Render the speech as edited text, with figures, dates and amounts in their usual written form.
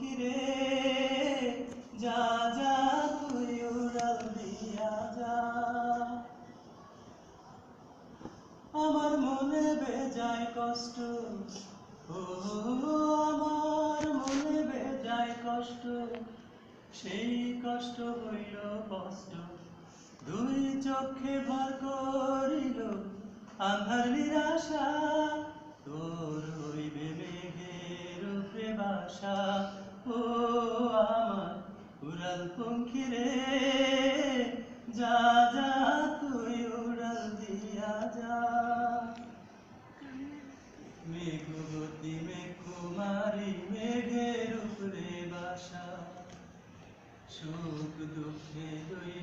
পঙ্খী রে যা যা তুই উড়াল দিয়া যা। আমার মনে বেজায় কষ্ট, ও আমার মনে বেজায় কষ্ট, সেই কষ্ট হইল কষ্ট দুই চোখে ভর করিল আন্ধার নিরাশা। তোর হইবে মেঘের উপরে বাসা, ও আমার উড়াল পঙ্খী রে যা যা তুই উড়াল দিয়া যা। মেঘবতী মেঘকুমারী মেঘের উপরে বাসা, সুখ দুঃখে দুই